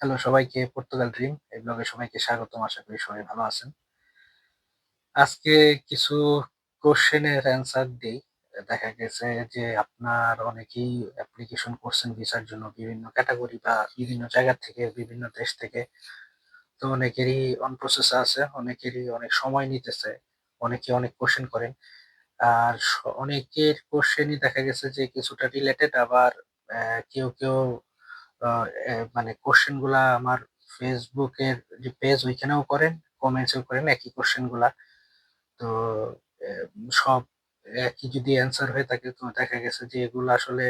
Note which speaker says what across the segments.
Speaker 1: Hello সবাইকে, Portugal dream এই ব্লগে সবাইকে স্বাগতম। আশা করি সবাই ভালো আছেন। আজকে কিছু কোশ্চেনের অ্যান্সার দেই। দেখা গেছে যে আপনার অনেকেই অ্যাপ্লিকেশন করছেন ভিসার জন্য বিভিন্ন ক্যাটেগরি বা বিভিন্ন জায়গা থেকে, বিভিন্ন দেশ থেকে। তো অনেকেরই অন প্রসেস আছে, অনেকেরই অনেক সময় নিতেছে, অনেকে অনেক কোশ্চেন করেন। আর অনেকের কোশ্চেনই দেখা গেছে যে কিছুটা রিলেটেড, আবার কেউ আ মানে কোয়েশ্চেন গুলা আমার ফেসবুকের যে পেজ ওইখানেও করেন, কমেন্টস এও করেন একই কোয়েশ্চেন গুলা। তো এ সব একই যদি অ্যান্সার হয়ে থাকে, তো দেখা গেছে যে এগুলো আসলে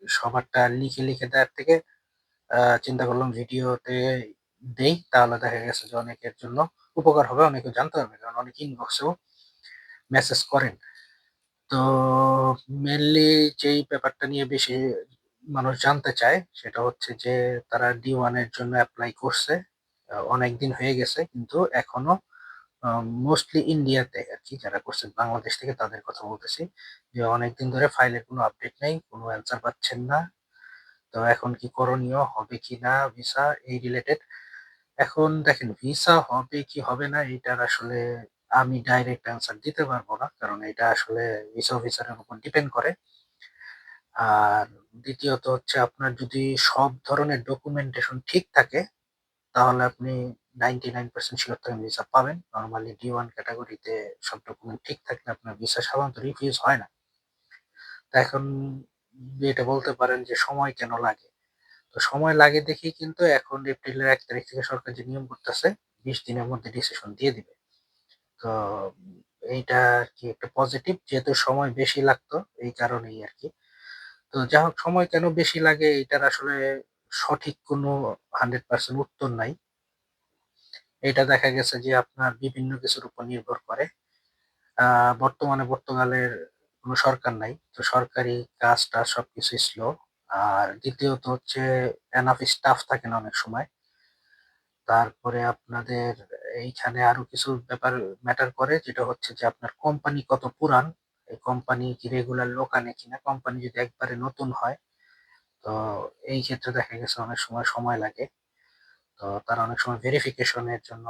Speaker 1: সবারটা লিখে দেওয়ার থেকে চিন্তা করলাম ভিডিওতে দেই। তাহলে দেখা গেছে যে অনেকের জন্য উপকার হবে, অনেকে জানতে পারবে। কারণ অনেকে ইনবক্সেও মেসেজ করেন। তো মেইনলি যেই ব্যাপারটা নিয়ে বেশি মানুষ জানতে চায় সেটা হচ্ছে যে তারা D1 এর জন্য এপ্লাই করছে। অনেকদিন হয়ে গেছে কিন্তু এখনো আ মোস্টলি ইন্ডিয়াতে আরকি যারা করছে, বাংলাদেশ থেকে তাদের কথা বলতেছি। যে অনেকদিন ধরে ফাইলের কোনো আপডেট নেই, কোনো অ্যান্সার পাচ্ছেন না। তো এখন কি করণীয়? হবে কিনা ভিসা এই রিলেটেড? এখন দেখেন, ভিসা হবে কি হবে না এটার আসলে আমি ডাইরেক্ট অ্যান্সার দিতে পারব না। কারণ এটা আসলে ভিসা অফিসারের উপর ডিপেন্ড করে। আর দ্বিতীয়ত হচ্ছে আপনার যদি সব ধরনের ডকুমেন্টেশন ঠিক থাকে, তাহলে আপনি 99% সিওর থাকেন ভিসা পাবেন। নরমালি D1 ক্যাটেগরিতে সব ডকুমেন্ট ঠিক থাকলে আপনার ভিসা সাধারণত রিফিউজ হয় না। তো এখন যেটা বলতে পারেন যে সময় কেন লাগে? তো সময় লাগে দেখেই কিন্তু এখন এপ্রিলের ১ তারিখ থেকে সরকার যে নিয়ম করতেছে ২০ দিনের মধ্যে ডিসিশন দিয়ে দিবে। তো এইটা আরকি একটা পজিটিভ, যেহেতু সময় বেশি লাগতো এই কারণেই আরকি। তো যা হোক, সময় কেন বেশি লাগে এটার আসলে সঠিক কোনো 100% উত্তর নাই। এটা দেখা গেছে যে আপনার বিভিন্ন কিছুর উপর নির্ভর করে। আ বর্তমানে পর্তুগালের কোনো সরকার নাই। তো সরকারি কাজ-টাজ সবকিছুই স্লো। আর দ্বিতীয়ত হচ্ছে এনাফ স্টাফ থাকে না অনেক সময়। তারপরে আপনাদের এইখানে আরো কিছু ব্যাপার ম্যাটার করে, যেটা হচ্ছে যে আপনার কোম্পানি কত পুরান, এই কোম্পানি কি রেগুলার লোক আনে কিনা। কোম্পানি যদি একবারে নতুন হয়, তো এই ক্ষেত্রে দেখা গেছে অনেক সময় লাগে। তো তারা অনেক সময় ভেরিফিকেশন এর জন্য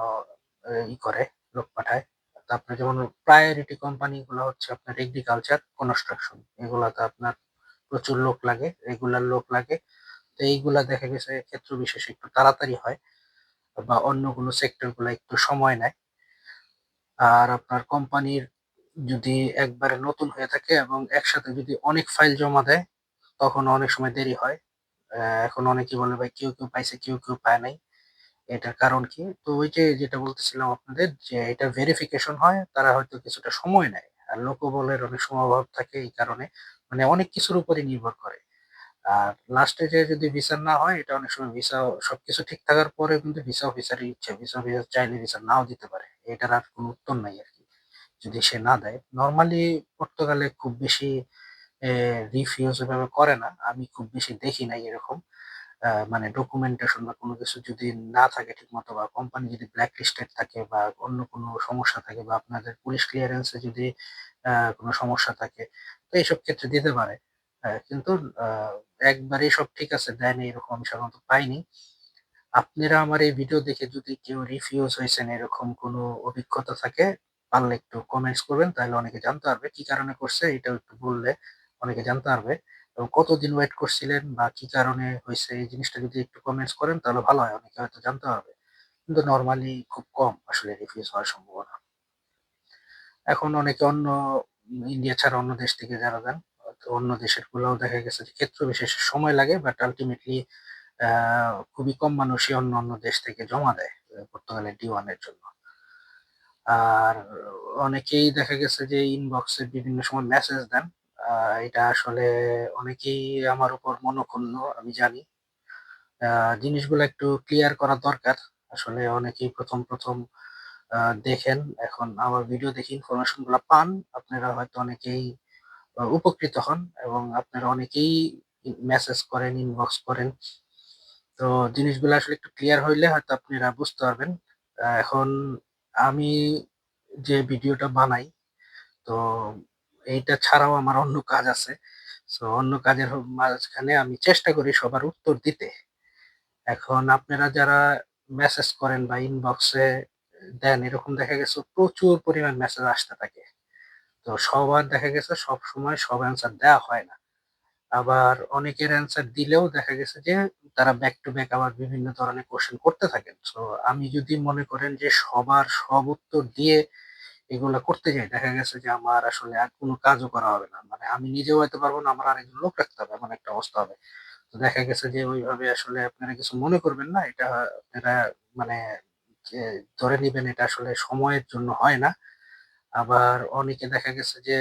Speaker 1: করে, লোক পাঠায়। তো আপনার যেমন প্রায়োরিটি কোম্পানি গুলো হচ্ছে আপনার এগ্রিকালচার, কনস্ট্রাকশন, এগুলাতে আপনার প্রচুর লোক লাগে, রেগুলার লোক লাগে। তো এইগুলা দেখা গেছে ক্ষেত্র বিশেষে একটু তাড়াতাড়ি হয়, বা অন্য কোনো সেক্টর গুলা একটু সময় নেয়। আর আপনার কোম্পানির যদি একবারে নতুন হয়ে থাকে এবং একসাথে যদি অনেক ফাইল জমা দেয়, তখন অনেক সময় দেরি হয়। এখন অনেকেই বলে ভাই কেউ পাইছে, কেউ পায় নাই। এটার কারণ কি? তো ওই যে যেটা বলতেছিলাম আপনাদের, যে এটা ভেরিফিকেশন হয়, তারা হয়তো কিছুটা সময় নেয়। আর লোকবলের অনেক সময় অভাব থাকে এই কারণে। মানে অনেক কিছুর উপরই নির্ভর করে। আর লাস্টে যেয়ে যদি ভিসা না হয়, এটা অনেক সময় ভিসা সবকিছু ঠিক থাকার পরেও কিন্তু ভিসা অফিসারের ইচ্ছা। ভিসা অফিসার চাইলে ভিসা নাও দিতে পারে। এটার আর কোনো উত্তর নাই আরকি। যদি সে না দেয়। নরমালি পর্তুগালে খুব বেশি রিফিউজ এভাবে করে না। আমি খুব বেশি দেখি নাই এরকম। মানে ডকুমেন্টেশন বা কোনো কিছু যদি না থাকে ঠিকমতো, বা কোম্পানি যদি ব্ল্যাক লিস্টেড থাকে, বা অন্য কোনো সমস্যা থাকে, বা আপনাদের পুলিশ ক্লিয়ারেন্স এ যদি কোনো সমস্যা থাকে, তো এইসব ক্ষেত্রে দিতে পারে। কিন্তু আ একবারেই সব ঠিক আছে দেয়নি এরকম আমি সাধারণত পাইনি। আপনারা আমার এই ভিডিও দেখে যদি কেউ রিফিউজ হইছেন এরকম কোনো অভিজ্ঞতা থাকে, পারলে একটু কমেন্টস করবেন। তাহলে অনেকে জানতে পারবে কি কারণে করছে, এটাও একটু বললে অনেকে জানতে পারবে। এবং কতদিন ওয়েট করছিলেন বা কি কারণে হইছে এই জিনিসটা যদি একটু কমেন্টস করেন তাহলে ভালো হয়। অনেকে হয়তো জানতে পারবে। কিন্তু নরমালি খুব কম আসলে রিফিউজ হওয়ার সম্ভাবনা। এখন অনেকে অন্য ইন্ডিয়া ছাড়া অন্য দেশ থেকে যারা যান, তো অন্য দেশের গুলাও দেখা গেছে যে ক্ষেত্র বিশেষে সময় লাগে, বাট আল্টিমেটলি আ খুবই কম মানুষই অন্য দেশ থেকে জমা দেয় পর্তুগালের D1 এর জন্য। আর অনেকেই দেখা গেছে যে ইনবক্সে বিভিন্ন সময় মেসেজ দেন। আ এটা আসলে অনেকেই আমার উপর মনোক্ষুণ্ণ, আমি জানি। আ জিনিসগুলো একটু ক্লিয়ার করা দরকার। আসলে অনেকেই ১ম আ দেখেন, এখন আমার ভিডিও দেখে ইনফরমেশন গুলা পান। আপনারা হয়তো অনেকেই উপকৃত হন, এবং আপনারা অনেকেই মেসেজ করেন, ইনবক্স করেন। তো জিনিসগুলো আসলে একটু ক্লিয়ার হইলে হয়তো আপনারা বুঝতে পারবেন। এখন আমি যে ভিডিওটা বানাই, তো এইটা ছাড়াও আমার অন্য কাজ আছে। সো অন্য কাজের মাঝখানে আমি চেষ্টা করি সবার উত্তর দিতে। এখন আপনারা যারা মেসেজ করেন বা ইনবক্সে দেন, এরকম দেখা গেছে প্রচুর পরিমাণ মেসেজ আসতে থাকে। তো সবার দেখা গেছে সবসময় সব অ্যান্সার দেয়া হয় না। আবার অনেকের অ্যান্সার দিলেও দেখা গেছে যে তারা ব্যাক টু ব্যাক আবার বিভিন্ন ধরনের কোয়েশ্চেন করতে থাকেন। সো আমি যদি মনে করেন যে সবার সব উত্তর দিয়ে এগুলা করতে যাই, দেখা গেছে যে আমার আসলে আর কোনো কাজও করা হবে না। মানে আমি নিজেও হইতে পারব না, আমার আরেকজন লোক রাখতে হবে, এমন একটা অবস্থা হবে। তো দেখা গেছে যে ওইভাবে আসলে আপনারা কিছু মনে করবেন না। এটা আপনারা মানে যে ধরে নিবেন এটা আসলে সময়ের জন্য হয় না। আবার অনেকে দেখা গেছে যে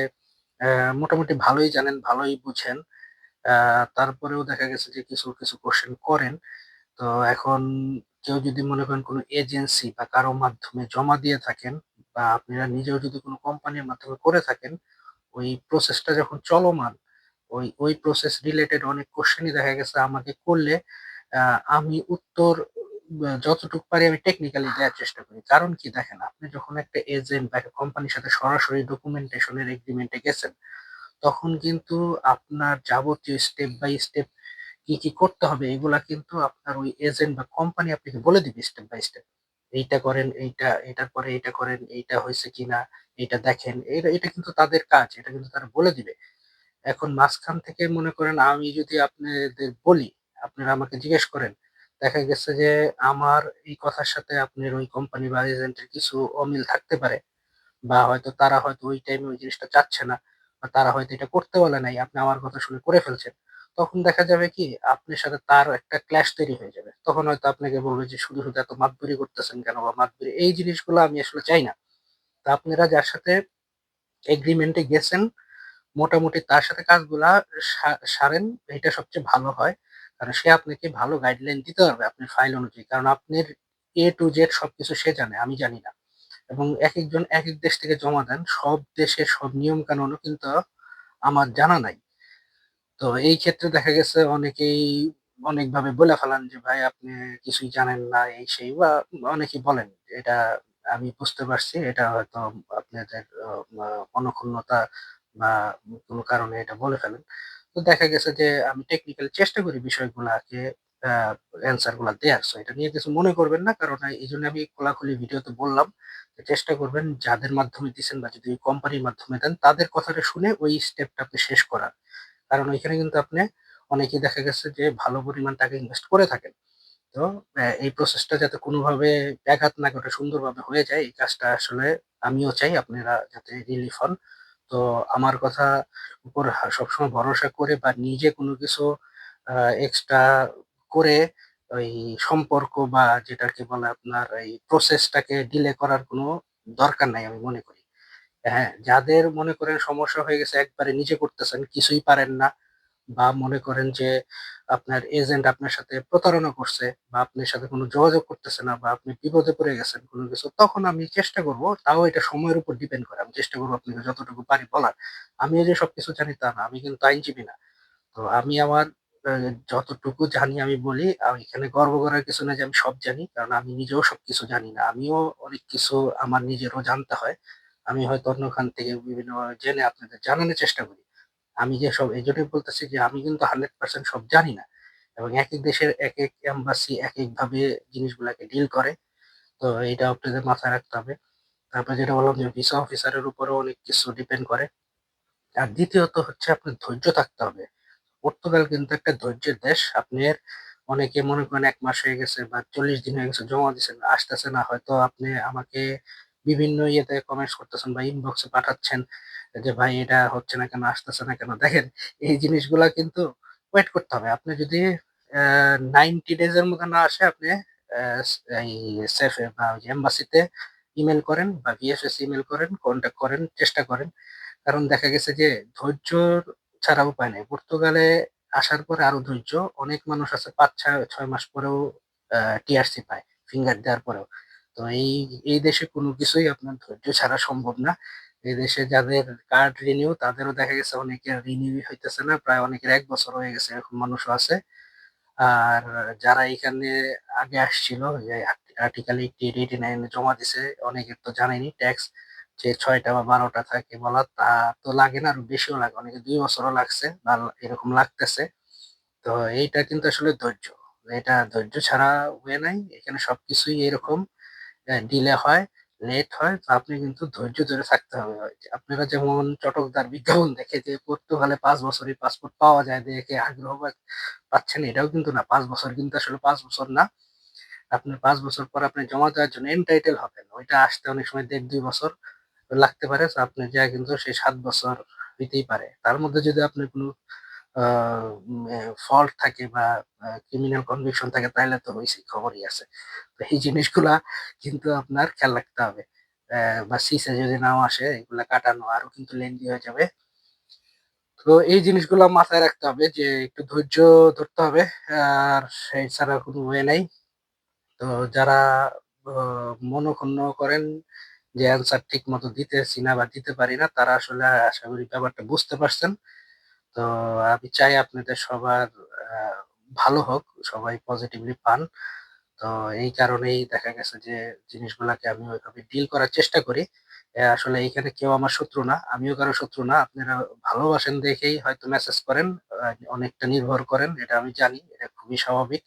Speaker 1: মোটামুটি ভালোই জানেন, ভালোই বুঝেন। আ তারপরেও দেখা গেছে যে কিছু কোয়েশ্চেন করেন। তো এখন কেউ যদি মনে করেন কোনো এজেন্সি বা কারো মাধ্যমে জমা দিয়ে থাকেন বা আপনারা নিজেও যদি কোনো কোম্পানির মাধ্যমে করে থাকেন, ওই প্রসেসটা যখন চলমান, ওই প্রসেস রিলেটেড অনেক কোয়েশ্চেনই দেখা গেছে আমাকে করলে আ আমি উত্তর যতটুকু পারি আমি টেকনিক্যালি দেয়ার চেষ্টা করি। কারণ কি দেখেন, আপনি যখন একটা এজেন্ট বা একটা কোম্পানির সাথে সরাসরি ডকুমেন্টেশন এর এগ্রিমেন্ট এ গেছেন, তখন কিন্তু আপনার যাবতীয় স্টেপ বাই স্টেপ কি করতে হবে এগুলা কিন্তু আপনার ওই এজেন্ট বা কোম্পানি আপনাকে বলে দিবে স্টেপ বাই স্টেপ। এইটা করেন, এটার পরে এইটা করেন, এইটা হইছে কিনা, এইটা দেখেন। এটা কিন্তু তাদের কাজ। এটা কিন্তু তারা বলে দিবে। এখন মাঝখান থেকে মনে করেন আমি যদি আপনাদের বলি, আপনারা আমাকে জিজ্ঞেস করেন, দেখা গেছে যে আমার এই কথার সাথে আপনার ওই কোম্পানি বা এজেন্টের কিছু অমিল থাকতে পারে। বা হয়তো তারা হয়তো ওই টাইমে ওই জিনিসটা চাচ্ছে না। বা তারা হয়তো এটা করতে বলে নাই। আপনি আমার কথা শুনে করে ফেলছেন। তখন দেখা যাবে কি আপনার সাথে তার একটা ক্ল্যাশ তৈরি হয়ে যাবে। তখন হয়তো আপনাকে বলবে যে শুধু এত মাতব্বরি করতেছেন কেন বা মাতব্বরি এই জিনিসগুলো আমি আসলে চাই না। তো আপনারা যার সাথে এগ্রিমেন্ট এ গেছেন মোটামুটি তার সাথে কাজগুলা সারেন, এটা সবচেয়ে ভালো হয়। কারণ সে আপনাকে ভালো গাইডলাইন দিতে পারবে আপনার ফাইল অনুযায়ী। কারণ আপনার A to Z সবকিছু সে জানে, আমি জানি না। এবং একেকজন একেক দেশ থেকে জমা দেন। সব দেশের সব নিয়ম-কানুনও কিন্তু আমার জানা নাই। তো এই ক্ষেত্রে দেখা গেছে অনেকেই অনেকভাবে বইলা ফেলান যে, "ভাই আপনি কিছুই জানেন না" এই সেই বা অনেকেই বলেন। এটা আমি বুঝতে পারছি। এটা হয়তো আপনাদের মা মনঃক্ষুণ্ণতা বা কোনো কারণে এটা বলে ফেলেন। তো দেখা গেছে যে আমি টেকনিক্যালি চেষ্টা করি বিষয়গুলাকে আ অ্যান্সার গুলা দেয়ার। সো এটা নিয়ে কিছু মনে করবেন না। কারণ এইজন্য আমি খোলাখুলি ভিডিওতে বললাম। যে চেষ্টা করবেন যাদের মাধ্যমে দিছেন বা যদি কোম্পানির মাধ্যমে দেন তাদের কথাটা শুনে ওই স্টেপটা আপনি শেষ করার। কারণ ওইখানে কিন্তু আপনি অনেকেই দেখা গেছে যে ভালো পরিমাণ টাকা ইনভেস্ট করে থাকেন। তো এই প্রসেসটা যাতে কোনোভাবে ব্যাঘাত না ঘটে সুন্দরভাবে হয়ে যায় এই কাজটা আসলে আমিও চাই আপনারা যাতে রিলিফ হন। তো আমার কথা উপর সবসময় ভরসা করে বা নিজে কোনো কিছু আ এক্সট্রা করে ওই সম্পর্ক বা যেটাকে বলে আপনার এই প্রসেসটাকে ডিলে করার কোনো দরকার নাই আমি মনে করি। হ্যাঁ, যাদের মনে করেন সমস্যা হয়ে গেছে একবারে নিজে করতেছেন, কিছুই পারেন না বা মনে করেন যে আপনার এজেন্ট আপনার সাথে প্রতারণা করছে বা আপনার সাথে কোনো যোগাযোগ করতেছে না বা আপনি বিপদে পড়ে গেছেন কোনো কিছু, তখন আমি চেষ্টা করব, তাও এটা সময়ের উপর ডিপেন্ড করে। আমি চেষ্টা করব আপনাকে যতটুকু পারি বলার। আমিও যে সবকিছু জানি তা না। আমি কিন্তু আইনজীবী না। তো আমি আমার যতটুকু জানি আমি বলি। এখানে গর্ব করার কিছু না যে আমি সব জানি। কারণ আমি নিজেও সবকিছু জানি না। আমিও অনেক কিছু আমার নিজেরও জানতে হয়। আমি হয়তো অন্যখান থেকে বিভিন্নভাবে জেনে আপনাদের জানানোর চেষ্টা করি। আমি যে সব এজন্যই বলতেছি যে আমি কিন্তু 100% সব জানি না। এবং একেক দেশের একেক এমবাসি একেকভাবে জিনিসগুলাকে ডিল করে। তো এইটা আপনাদের মাথায় রাখতে হবে। তারপরে যেটা বললাম যে ভিসা অফিসারের উপরেও অনেক কিছু ডিপেন্ড করে। আর দ্বিতীয়ত হচ্ছে আপনার ধৈর্য থাকতে হবে। পর্তুগাল কিন্তু একটা ধৈর্যের দেশ। আপনার অনেকে মনে করেন ১ মাস হয়ে গেছে বা ৪০ দিন হয়ে গেছে জমা দিছেন, আসতেছে না। হয়তো আপনি আমাকে বিভিন্ন ইয়েতে কমেন্টস করতেছেন বা ইনবক্সে পাঠাচ্ছেন যে, "ভাই এটা হচ্ছে না কেন? আসতেছে না কেন?" দেখেন এই জিনিসগুলা কিন্তু ওয়েট করতে হবে। আপনি যদি অ্যা 90 ডেজ এর মধ্যে না আসে আপনি এই সেফে বা ওই যে এম্বাসিতে ইমেইল করেন বা ভিএফএস ইমেইল করেন, কনট্যাক্ট করেন, চেষ্টা করেন। কারণ দেখা গেছে যে ধৈর্য ছাড়া উপায় নাই। পর্তুগালে আসার পরে আরো ধৈর্য। অনেক মানুষ আছে ৫-৬ মাস পরেও টিআরসি পায়, ফিঙ্গার দেওয়ার পরেও। তো এই দেশে কোনো কিছুই আপনার ধৈর্য ছাড়া সম্ভব না। এই দেশে যাদের কার্ড রিনিউ তাদেরও দেখা গেছে অনেকের রিনিউই হইতেছে না। প্রায় অনেকের ১ বছর হয়ে গেছে এরকম মানুষও আছে। আর যারা এখানে আগে আসছিল যে আর্টিকেল 88, 89 জমা দিছে অনেকের তো জানেনই ট্যাক্স যে ৬ টা বা ১২ টা থাকে বলা তা তো লাগে না আরো বেশিও লাগে। অনেকের ২ বছরও লাগছে বা এরকম লাগতেছে। তো এইটা কিন্তু আসলে ধৈর্য। এটা ধৈর্য ছাড়া ওয়ে নাই। এখানে সবকিছুই এরকম ডিলে হয়, লেট হয়। তো আপনি কিন্তু ধৈর্য ধরে থাকতে হবে। আপনারা যেমন চটকদার বিজ্ঞাপন দেখে যে পর্তুগালে ৫ বছরেই পাসপোর্ট পাওয়া যায় দেখে আগ্রহ পাচ্ছেন, এটাও কিন্তু না। ৫ বছর কিন্তু আসলে ৫ বছর না। আপনার ৫ বছর পর আপনি জমা দেওয়ার জন্য এনটাইটেল হবেন। ওইটা আসতে অনেক সময় ১.৫-২ বছর লাগতে পারে। সো আপনি যায়া কিন্তু সেই ৭ বছর হইতেই পারে। তার মধ্যে যদি আপনার কোনো আ ফল্ট থাকে বা ক্রিমিনাল কনভিকশন থাকে তাইলে তো হইছেই, খবরই আছে। তো এই জিনিসগুলা কিন্তু আপনার খেয়াল রাখতে হবে। বা সিসে যদি নাও আসে এগুলা কাটানো আরো কিন্তু লেনদি হয়ে যাবে। তো এই জিনিসগুলা মাথায় রাখতে হবে যে একটু ধৈর্য ধরতে হবে। আর এছাড়া কোনো ওয়ে নাই। তো যারা অ মনঃক্ষুণ্ণ করেন যে অ্যান্সার ঠিকমতো দিতেছি না বা দিতে পারি না, তারা আসলে আশা করি ব্যাপারটা বুঝতে পারছেন। তো আমি চাই আপনাদের সবার আ ভালো হোক, সবাই পজিটিভলি পান। তো এই কারণেই দেখা গেছে যে জিনিসগুলাকে আমি ওইভাবে ডিল করার চেষ্টা করি। আসলে এইখানে কেউ আমার শত্রু না, আমিও কারো শত্রু না। আপনারা ভালোবাসেন দেখেই হয়তো মেসেজ করেন, অনেকটা নির্ভর করেন, এটা আমি জানি। এটা খুবই স্বাভাবিক।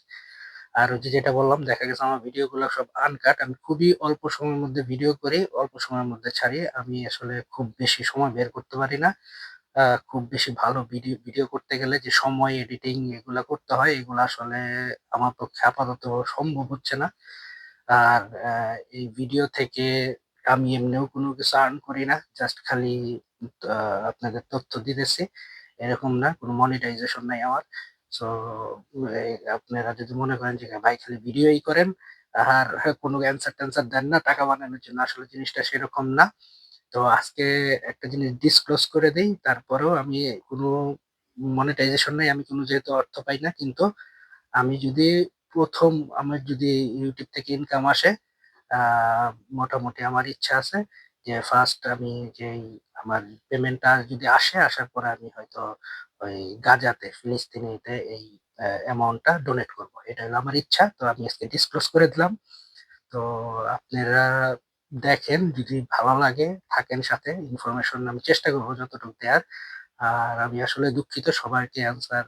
Speaker 1: আর ওই যে যেটা বললাম, দেখা গেছে আমার ভিডিওগুলো সব আনকাট। আমি খুবই অল্প সময়ের মধ্যে ভিডিও করি, অল্প সময়ের মধ্যে ছাড়ি। আমি আসলে খুব বেশি সময় বের করতে পারি না। খুব বেশি ভালো ভিডিও করতে গেলে যে সময়, এডিটিং এগুলা করতে হয়, এগুলা আসলে আমার পক্ষে আপাতত সম্ভব হচ্ছে না। আর এই ভিডিও থেকে আমি এমনিও কোনো কিছু আর্ন করি না। জাস্ট খালি আ আপনাদের তথ্য দিতেছি। এরকম না, কোনো মনিটাইজেশন নাই আমার। সো আপনারা যদি মনে করেন যে ভাই খালি ভিডিওই করেন আর কোনো অ্যান্সার-ট্যান্সার দেন না টাকা বানানোর জন্য, আসলে জিনিসটা সেরকম না। তো আজকে একটা জিনিস ডিসক্লোজ করে দেই। তারপরেও আমি কোনো মনিটাইজেশন নাই। আমি কোনো যেহেতু অর্থ পাই না। কিন্তু আমি যদি ১ম আমার যদি YouTube থেকে ইনকাম আসে, আ মোটামুটি আমার ইচ্ছা আছে যে ফার্স্ট আমি যেই আমার পেমেন্টটা যদি আসে, আসার পরে আমি হয়তো ওই গাজাতে, ফিলিস্তিনিতে এই অ্যামাউন্টটা ডোনেট করব। এটা হলো আমার ইচ্ছা। তো আমি আজকে ডিসক্লোজ করে দিলাম। তো আপনারা দেখেন, যদি ভালো লাগে থাকেন সাথে। ইনফরমেশন আমি চেষ্টা করব যতটুকু দেয়ার। আর আমি আসলে দুঃখিত, সবাইকে অ্যান্সার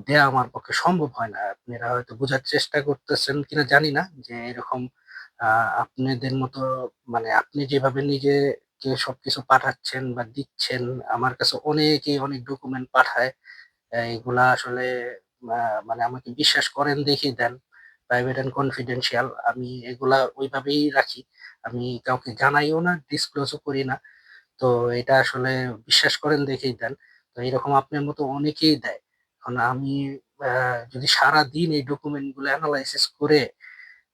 Speaker 1: দেয়া আমার পক্ষে সম্ভব হয় না। আপনারা হয়তো বোঝার চেষ্টা করতেছেন কিনা জানি না যে এরকম আ আপনাদের মতো, মানে আপনি যেভাবে নিজেকে সবকিছু পাঠাচ্ছেন বা দিচ্ছেন, আমার কাছে অনেকেই অনেক ডকুমেন্ট পাঠায়। এগুলা আসলে আ মানে আমাকে বিশ্বাস করেন দেখেই দেন। প্রাইভেট অ্যান্ড কনফিডেনশিয়াল, আমি এগুলা ওইভাবেই রাখি। আমি কাউকে জানাইও না, ডিসক্লোজ ও করি না। তো এটা আসলে বিশ্বাস করেন দেখেই দেন। তো এরকম আপনার মতো অনেকেই দেয়। এখন আমি আ যদি সারাদিন এই ডকুমেন্ট গুলো এনালাইসিস করে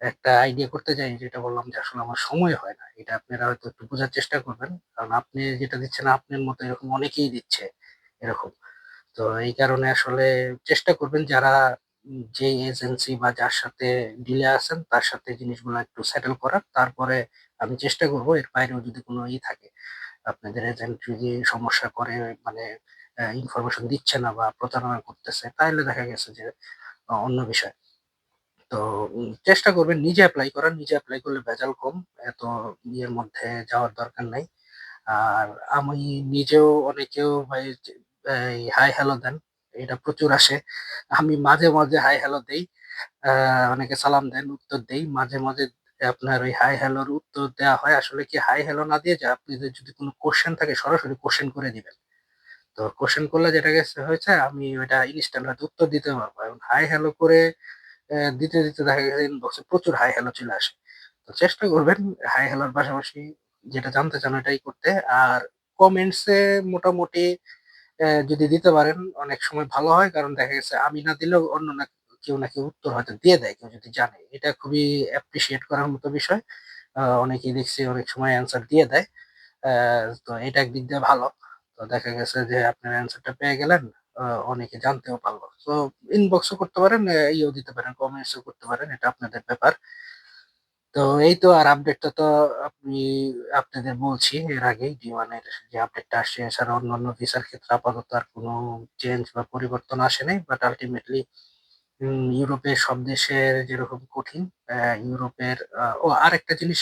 Speaker 1: একটা আইডিয়া করতে যাই, যেটা বললাম যে আসলে আমার সময় হয় না। এটা আপনারা হয়তো একটু বোঝার চেষ্টা করবেন। কারণ আপনি যেটা দিচ্ছেন, আপনার মতো এরকম অনেকেই দিচ্ছে এরকম। তো এই কারণে আসলে চেষ্টা করবেন যারা যে এজেন্সি বা যার সাথে ডিলে আছেন তার সাথে জিনিসগুলো একটু সেটেল করার। তারপরে আমি চেষ্টা করব এর বাইরেও যদি কোনো থাকে, আপনাদের এজেন্ট যদি সমস্যা করে, মানে ইনফরমেশন দিচ্ছে না বা প্রতারণা করতেছে, তাইলে দেখা গেছে যে অন্য বিষয়। তো চেষ্টা করবেন নিজে এপ্লাই করার। নিজে এপ্লাই করলে ভেজাল কম। এত ইয়ের মধ্যে যাওয়ার দরকার নাই। আর আমি নিজেও, অনেকেও ভাই যে এই হাই হ্যালো দেন। এটা প্রচুর আসে। আমি মাঝে, মাঝে হাই হ্যালো দেই। আ অনেকে সালাম দেন, উত্তর দেই। মাঝে, মাঝে আপনার ওই হাই হ্যালোর উত্তর দেওয়া হয়। আসলে কি, হাই হ্যালো না দিয়ে যে আপনাদের যদি কোনো কোয়েশ্চেন থাকে সরাসরি কোয়েশ্চেন করে দিবেন। তো কোয়েশ্চেন করলে যেটা হয়েছে আমি ওইটা ইনস্ট্যান্ট হয়তো উত্তর দিতে পারবো। এখন হাই হ্যালো করে দিতে, দিতে দেখা গেছে ইনবক্সে প্রচুর হাই হ্যালো চলে আসে। তো চেষ্টা করবেন হাই হ্যালোর পাশাপাশি যেটা জানতে চান ওটাই করতে। আর কমেন্টসে মোটামুটি যদি দিতে পারেন অনেক সময় ভালো হয়। কারণ দেখা গেছে আমি না দিলেও অন্য কেউ না কেউ উত্তর হয়তো দিয়ে দেয়, কেউ যদি জানে। এটা খুবই অ্যাপ্রিশিয়েট করার মতো বিষয়। অনেকেই দেখছি অনেক সময় অ্যান্সার দিয়ে দেয়। অ্যা তো এটা একদিক দিয়ে ভালো। তো দেখা গেছে যে আপনার অ্যান্সারটা পেয়ে গেলেন, আ অনেকে জানতেও পারল। তো ইনবক্সও করতে পারেন, ইয়েও দিতে পারেন, কমেন্টসও করতে পারেন। এটা আপনাদের ব্যাপার। তো এই তো, আর আপডেটটা তো আপনি আপনাদের বলছি এর আগেই, D1 এর যে আপডেটটা আসছে। এছাড়া অন্যান্য ভিসার ক্ষেত্রে আপাতত আর কোনো চেঞ্জ বা পরিবর্তন আসে নাই। বাট আল্টিমেটলি ইউরোপের সব দেশের যেরকম কঠিন, ইউরোপের আরেকটা জিনিস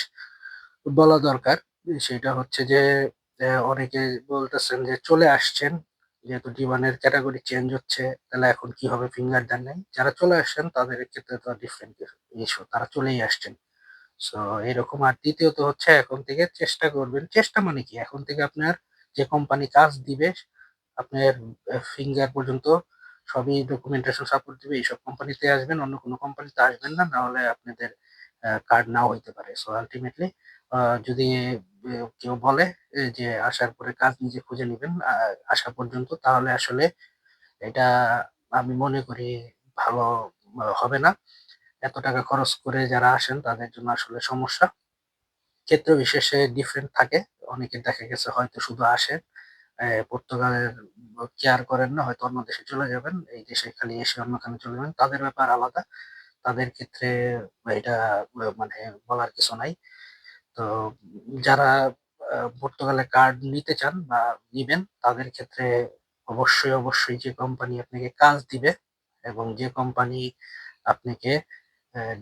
Speaker 1: বলা দরকার। সেটা হচ্ছে যে অনেকে বলতেছেন যে চলে আসছেন। যেহেতু D1 এর ক্যাটেগরি চেঞ্জ হচ্ছে, তাহলে এখন কি হবে ফিঙ্গার দেন নাই। যারা চলে আসছেন তাদের ক্ষেত্রে তো ডিফারেন্ট ইস্যু, তারা চলেই আসছেন। সো এরকম। আর দ্বিতীয়ত হচ্ছে এখন থেকে চেষ্টা করবেন, চেষ্টা মানে কি, এখন থেকে আপনার যে কোম্পানি কাজ দিবে আপনার ফিঙ্গার পর্যন্ত সবই ডকুমেন্টেশন সাপোর্ট দিবে, এইসব কোম্পানিতে আসবেন, অন্য কোনো কোম্পানিতে আসবেন না, না হলে আপনাদের কার্ড নাও হইতে পারে। সো আলটিমেটলি যদি কেউ বলে যে আসার পরে কাজ নিজে খুঁজে নিবেন আসা পর্যন্ত, তাহলে আসলে এটা আমি মনে করি ভালো হবে না। এত টাকা খরচ করে যারা আসেন তাদের জন্য আসলে সমস্যা। ক্ষেত্র বিশেষে ডিফারেন্ট থাকে। অনেকে দেখা গেছে হয়তো শুধু আসেন, পর্তুগালের কেয়ার করেন না, হয়তো অন্য দেশে চলে যাবেন। এই দেশে খালি এসে অন্যখানে চলে যাবেন। তাদের ব্যাপার আলাদা। তাদের ক্ষেত্রে এটা মানে বলার কিছু নাই। তো যারা পর্তুগালে কার্ড নিতে চান বা নিবেন, তাদের ক্ষেত্রে অবশ্যই যে কোম্পানি আপনাকে কাজ দিবে এবং যে কোম্পানি আপনাকে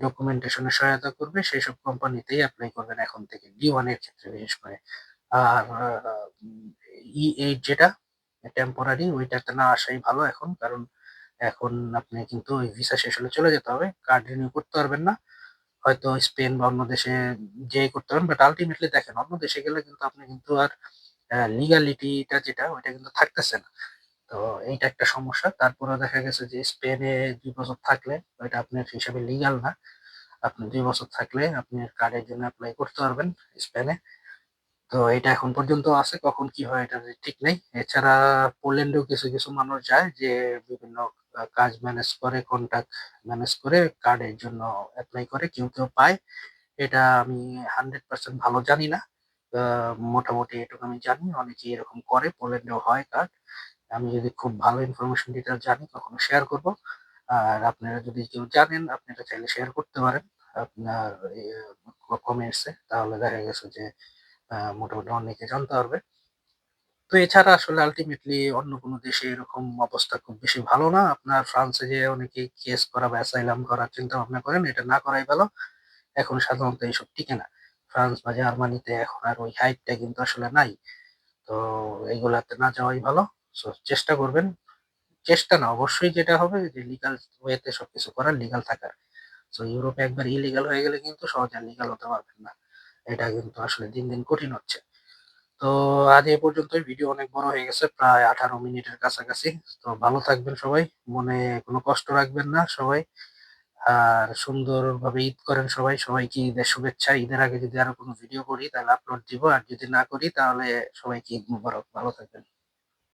Speaker 1: ডকুমেন্টেশন এ সহায়তা করবে, সেসব কোম্পানিতেই এপ্লাই করবেন এখন থেকে, D1 এর ক্ষেত্রে বিশেষ করে। আর E8 যেটা টেম্পোরারি, ওইটাতে না আসাই ভালো এখন। কারণ এখন আপনি কিন্তু ওই ভিসা শেষ হলে চলে যেতে হবে। কার্ড রিনিউ করতে পারবেন না। হয়তো স্পেন বা অন্য দেশে যেয়ে করতে পারেন। বাট আল্টিমেটলি দেখেন, অন্য দেশে গেলে কিন্তু আপনি কিন্তু আর লিগ্যালিটিটা যেটা ওইটা কিন্তু থাকতেছে না। তো এইটা একটা সমস্যা। তারপরেও দেখা গেছে যে স্পেনে ২ বছর থাকলে ওইটা আপনার হিসাবে লিগ্যাল না। আপনি ২ বছর থাকলে আপনি কার্ডের জন্য এপ্লাই করতে পারবেন স্পেনে। তো এটা এখন পর্যন্ত আছে। কখন কি হয় এটার ঠিক নেই। এছাড়া পোল্যান্ডেও কিছু মানুষ যায় যে বিভিন্ন কাজ ম্যানেজ করে, কন্ট্রাক্ট ম্যানেজ করে কার্ডের জন্য এপ্লাই করে। কেউ পায়। এটা আমি 100% ভালো জানি না। আ মোটামুটি এটুকু আমি জানি। অনেকেই এরকম করে। পোল্যান্ডেও হয় কার্ড। আমি যদি খুব ভালো ইনফরমেশন ডিটেইলস জানি কখনো শেয়ার করব। আর আপনারা যদি কেউ জানেন, আপনারা চাইলে শেয়ার করতে পারেন আপনার কমেন্টস এ। তাহলে দেখা গেছে যে মোটামুটি অনেকে জানতে পারবে। তো এছাড়া আসলে আল্টিমেটলি অন্য কোনো দেশে এরকম অবস্থা খুব বেশি ভালো না। আপনার ফ্রান্সে যেয়ে অনেকেই কেস করা বা অ্যাসাইলাম করার চিন্তা ভাবনা করেন। এটা না করাই ভালো। এখন সাধারণত এইসব টিকে না। ফ্রান্স বা জার্মানিতে এখন আর ওই হাইপটা কিন্তু আসলে নাই। তো এগুলাতে না যাওয়াই ভালো। সো চেষ্টা করবেন। চেষ্টা না, অবশ্যই যেটা হবে যে লিগাল ওয়েতে সবকিছু করার, লিগাল থাকার। সো ইউরোপে একবার ইলিগাল হয়ে গেলে কিন্তু সহজে আর লিগাল হতে পারবেন না। এটা কিন্তু আসলে দিন কঠিন হচ্ছে। তো আজ এই পর্যন্তই। ভিডিও অনেক বড় হয়ে গেছে। প্রায় 18 মিনিটের কাছাকাছি। তো ভালো থাকবেন সবাই। মনে কোনো কষ্ট রাখবেন না সবাই। আর সুন্দরভাবে ঈদ করেন সবাই। সবাইকে ঈদের শুভেচ্ছা। ঈদের আগে যদি আরো কোনো ভিডিও করি তাহলে আপলোড দিব। আর যদি না করি তাহলে সবাইকে ঈদ মোবারক। ভালো থাকবেন।